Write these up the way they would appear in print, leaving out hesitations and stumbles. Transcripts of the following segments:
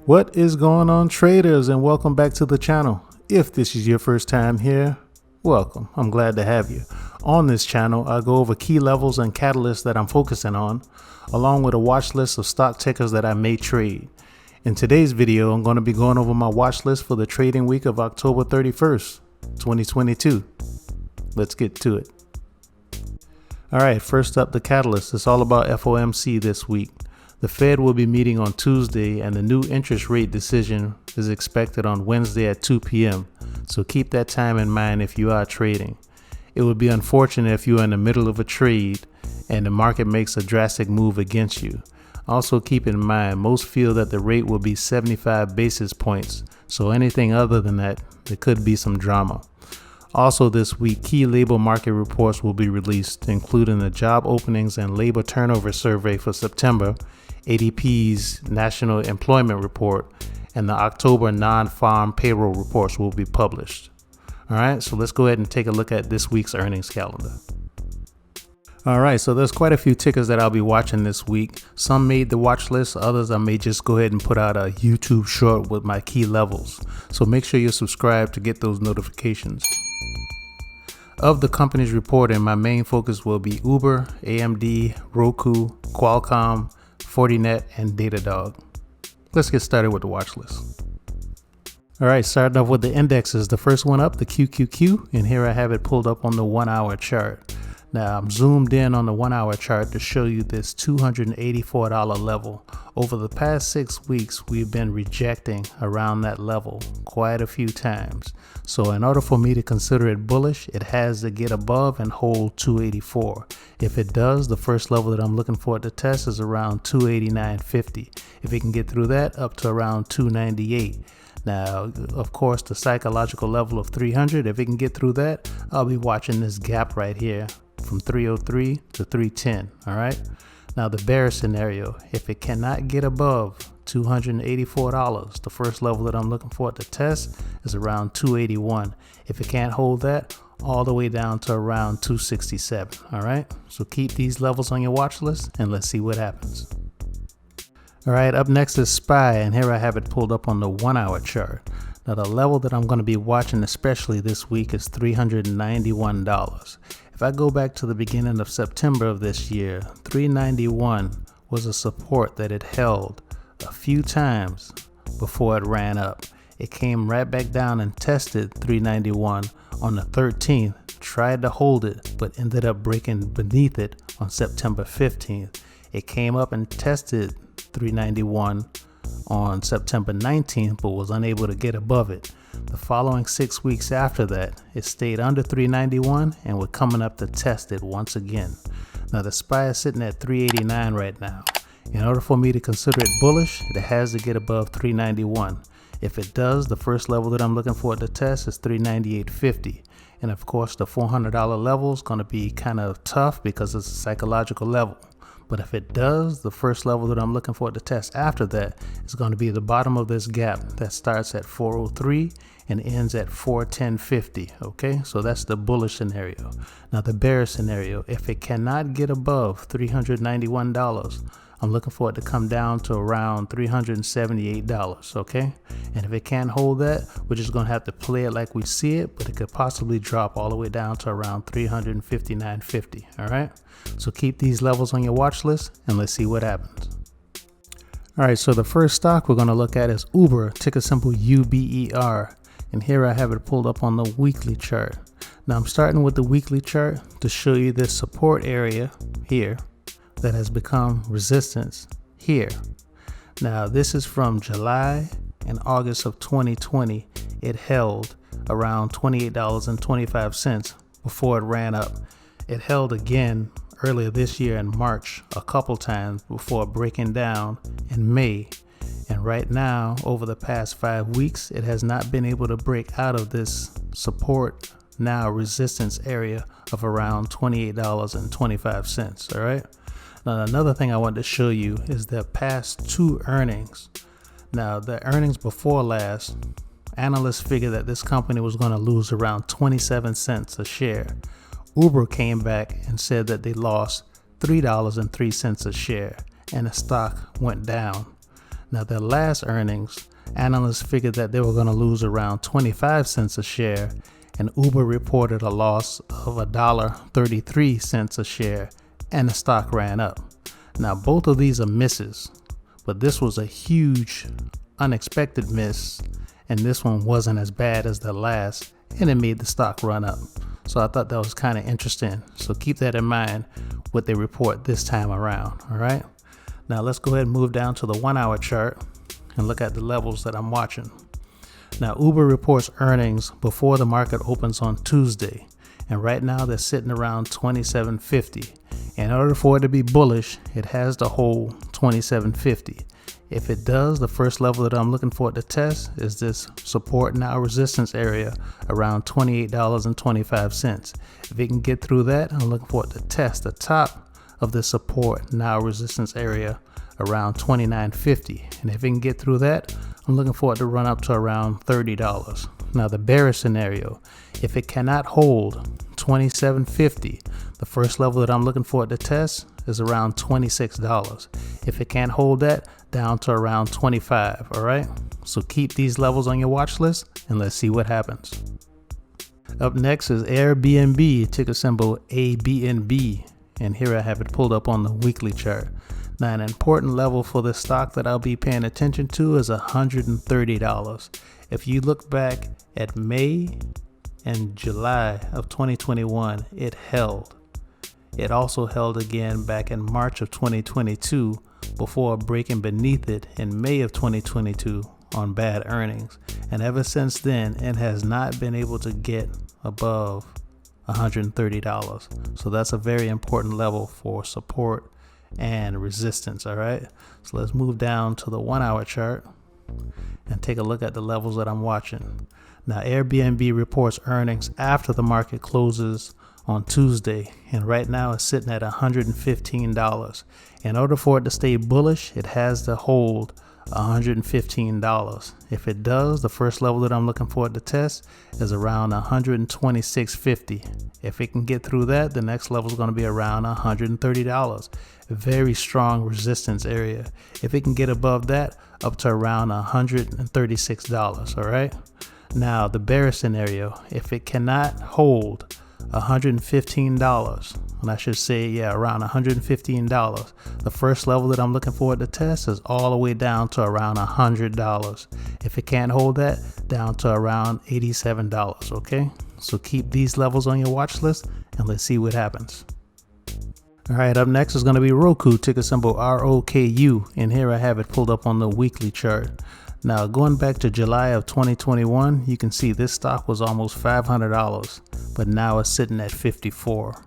What is going on, traders, and welcome back to the channel. If this is your first time here, welcome. I'm glad to have you. On this channel, I go over key levels and catalysts that I'm focusing on, along with a watch list of stock tickers that I may trade. In today's video, I'm going to be going over my watch list for the trading week of October 31st, 2022. Let's get to it. Alright, first up, the catalyst. It's all about FOMC this week. The Fed will be meeting on Tuesday, and the new interest rate decision is expected on Wednesday at 2 p.m. So keep that time in mind if you are trading. It would be unfortunate if you are in the middle of a trade and the market makes a drastic move against you. Also keep in mind, most feel that the rate will be 75 basis points. So anything other than that, there could be some drama. Also this week, key labor market reports will be released, including the job openings and labor turnover survey for September, ADP's National Employment Report, and the October non-farm payroll reports will be published. All right, so let's go ahead and take a look at this week's earnings calendar. All right, so there's quite a few tickers that I'll be watching this week. Some made the watch list, others I may just go ahead and put out a YouTube short with my key levels. So make sure you're subscribed to get those notifications. Of the companies reporting, my main focus will be Uber, AMD, Roku, Qualcomm, FORTINET, and DATADOG. Let's get started with the watch list. All right, starting off with the indexes. The first one up, the QQQ, and here I have it pulled up on the 1 hour chart. Now I'm zoomed in on the 1 hour chart to show you this $284 level. Over the past 6 weeks, we've been rejecting around that level quite a few times. So in order for me to consider it bullish, it has to get above and hold 284. If it does, the first level that I'm looking for it to test is around 289.50. If it can get through that, up to around 298. Now, of course, the psychological level of 300, if it can get through that, I'll be watching this gap right here from 303 to 310. All right. Now, the bear scenario, if it cannot get above $284, the first level that I'm looking for it to test is around 281. If it can't hold that, all the way down to around 267. All right. So keep these levels on your watch list and let's see what happens. All right, up next is SPY, and here I have it pulled up on the 1 hour chart. Now the level that I'm going to be watching especially this week is $391. If I go back to the beginning of September of this year, 391 was a support that it held a few times before it ran up. It came right back down and tested 391 on the 13th, tried to hold it, but ended up breaking beneath it on September 15th. It came up and tested 391 on September 19th, but was unable to get above it. The following 6 weeks after that, it stayed under 391 and we're coming up to test it once again. Now the SPY is sitting at 389 right now. In order for me to consider it bullish, it has to get above 391. If it does, the first level that I'm looking for it to test is 398.50. And of course, the $400 level is going to be kind of tough because it's a psychological level. But if it does, the first level that I'm looking for it to test after that is going to be the bottom of this gap that starts at 403 and ends at 410.50. Okay, so that's the bullish scenario. Now the bearish scenario, if it cannot get above $391, I'm looking for it to come down to around $378. Okay, and if it can't hold that, we're just going to have to play it like we see it, but it could possibly drop all the way down to around $359.50. All right, so keep these levels on your watch list and let's see what happens. All right, so the first stock we're going to look at is Uber, ticker symbol UBER, and here I have it pulled up on the weekly chart. Now I'm starting with the weekly chart to show you this support area here that has become resistance here. Now this is from July and August of 2020. It held around $28.25 before it ran up. It held again earlier this year in March a couple times before breaking down in May. And right now, over the past 5 weeks, it has not been able to break out of this support, now resistance area of around $28.25. All right. Now, another thing I want to show you is the past 2 earnings. Now, the earnings before last, analysts figured that this company was going to lose around 27 cents a share. Uber came back and said that they lost $3.03 a share, and the stock went down. Now, their last earnings, analysts figured that they were going to lose around 25 cents a share, and Uber reported a loss of $1.33 a share, and the stock ran up. Now, both of these are misses, but this was a huge unexpected miss, and this one wasn't as bad as the last, and it made the stock run up. So I thought that was kind of interesting. So keep that in mind what they report this time around. All right. Now let's go ahead and move down to the 1 hour chart and look at the levels that I'm watching. Now, Uber reports earnings before the market opens on Tuesday, and right now they're sitting around $27.50. In order for it to be bullish, it has to hold $27.50. If it does, the first level that I'm looking for it to test is this support now resistance area around $28.25. If it can get through that, I'm looking for it to test the top of the support now resistance area around $29.50. And if it can get through that, I'm looking for it to run up to around $30. Now, the bearish scenario, if it cannot hold $27.50, the first level that I'm looking for it to test is around $26. If it can't hold that, down to around $25. All right. So keep these levels on your watch list and let's see what happens. Up next is AirBNB, ticker symbol ABNB. And here I have it pulled up on the weekly chart. Now, an important level for this stock that I'll be paying attention to is $130. If you look back at May and July of 2021, it held. It also held again back in March of 2022 before breaking beneath it in May of 2022 on bad earnings. And ever since then, it has not been able to get above $130. So that's a very important level for support and resistance. All right. So let's move down to the 1 hour chart and take a look at the levels that I'm watching. Now, AirBNB reports earnings after the market closes on Tuesday, and right now it's sitting at $115. In order for it to stay bullish, it has to hold $115. If it does, the first level that I'm looking for it to test is around $126.50. If it can get through that, the next level is going to be around $130. A very strong resistance area. If it can get above that, up to around $136. All right. Now, the bearish scenario, if it cannot hold $115, and I should say, around $115. The first level that I'm looking for it to test is all the way down to around $100. If it can't hold that, down to around $87. Okay, so keep these levels on your watch list and let's see what happens. All right, up next is going to be Roku, ticker symbol ROKU, and here I have it pulled up on the weekly chart. Now, going back to July of 2021, you can see this stock was almost $500, but now it's sitting at $54.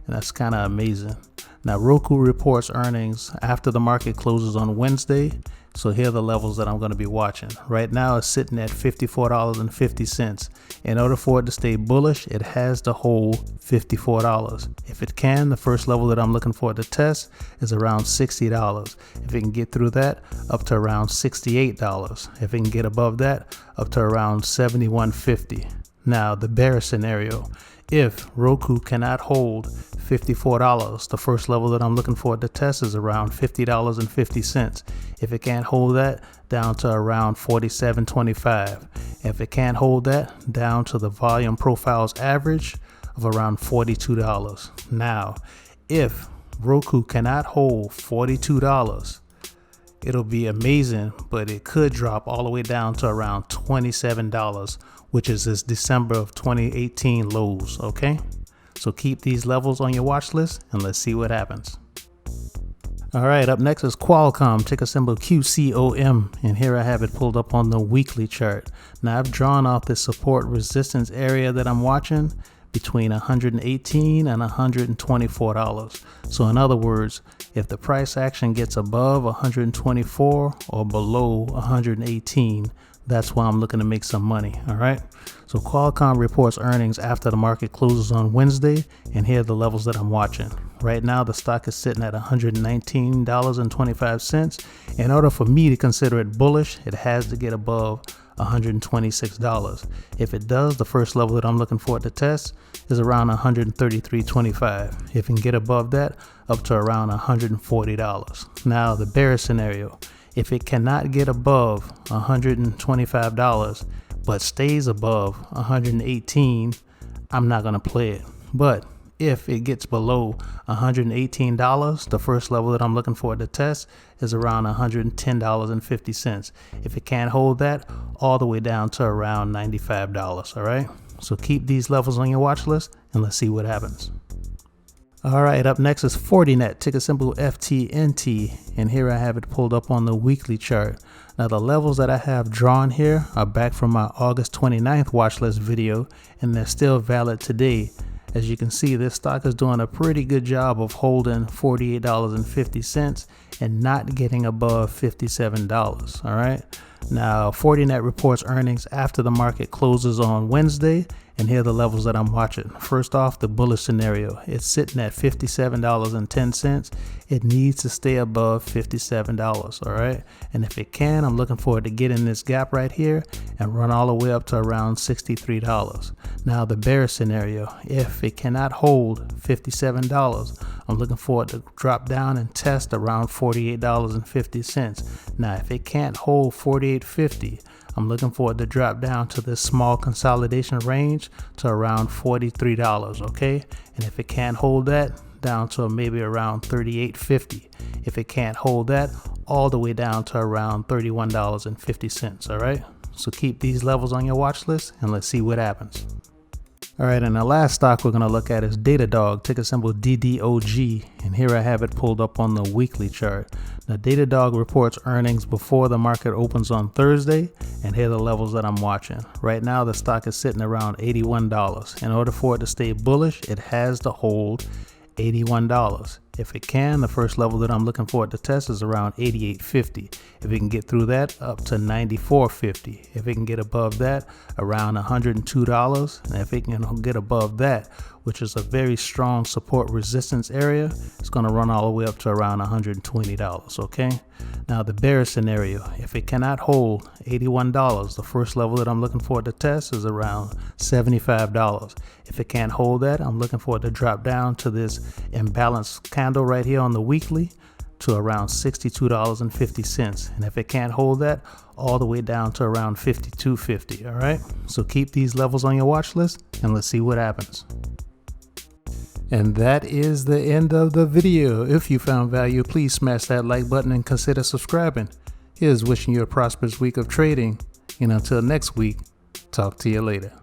And that's kind of amazing. Now, Roku reports earnings after the market closes on Wednesday. So here are the levels that I'm going to be watching. Right now it's sitting at $54.50. In order for it to stay bullish, it has to hold $54. If it can, the first level that I'm looking for it to test is around $60. If it can get through that, up to around $68. If it can get above that, up to around $71.50. Now, the bearish scenario, if Roku cannot hold $54, the first level that I'm looking for to test is around $50.50. If it can't hold that, down to around $47.25. If it can't hold that, down to the volume profiles average of around $42. Now, if Roku cannot hold $42, it'll be amazing, but it could drop all the way down to around $27, which is this December of 2018 lows. Okay, so keep these levels on your watch list and let's see what happens. All right, up next is Qualcomm, ticker symbol QCOM, and here I have it pulled up on the weekly chart. Now, I've drawn off this support resistance area that I'm watching between $118 and $124. So in other words, if the price action gets above 124 or below 118, that's why I'm looking to make some money. All right. So Qualcomm reports earnings after the market closes on Wednesday, and here are the levels that I'm watching. Right now, the stock is sitting at $119.25. In order for me to consider it bullish, it has to get above $126. If it does, the first level that I'm looking for it to test is around $133.25. If it can get above that, up to around $140. Now, the bearish scenario, If it cannot get above $125 but stays above $118, I'm not going to play it. But if it gets below $118, the first level that I'm looking for to test is around $110.50. If it can't hold that, all the way down to around $95. All right. So keep these levels on your watch list and let's see what happens. All right, up next is FORTINET, ticker symbol FTNT, and here I have it pulled up on the weekly chart. Now the levels that I have drawn here are back from my August 29th watch list video, and they're still valid today. As you can see, this stock is doing a pretty good job of holding $48.50 and not getting above $57. All right. Now, FORTINET reports earnings after the market closes on Wednesday, and here are the levels that I'm watching. First off, the bullish scenario. It's sitting at $57.10. It needs to stay above $57, all right? And if it can, I'm looking forward to get in this gap right here and run all the way up to around $63. Now, the bearish scenario, if it cannot hold $57, I'm looking forward to drop down and test around $48.50. Now, if it can't hold $48.50, I'm looking forward to drop down to this small consolidation range to around $43, okay? And if it can't hold that, down to maybe around $38.50. If it can't hold that, all the way down to around $31.50, all right? So keep these levels on your watch list and let's see what happens. All right, and the last stock we're going to look at is DATADOG, ticker symbol DDOG, and here I have it pulled up on the weekly chart. Now, DATADOG reports earnings before the market opens on Thursday, and here are the levels that I'm watching. Right now, the stock is sitting around $81. In order for it to stay bullish, it has to hold $81. If it can, the first level that I'm looking for it to test is around $88.50. If it can get through that, up to $94.50. If it can get above that, around $102. And if it can get above that, which is a very strong support resistance area, it's going to run all the way up to around $120. Okay. Now the bearish scenario, if it cannot hold $81, the first level that I'm looking for it to test is around $75. If it can't hold that, I'm looking for it to drop down to this imbalanced candle right here on the weekly to around $62.50. And if it can't hold that, all the way down to around $52.50. All right. So keep these levels on your watch list and let's see what happens. And that is the end of the video. If you found value, please smash that like button and consider subscribing. Here's wishing you a prosperous week of trading. And until next week, talk to you later.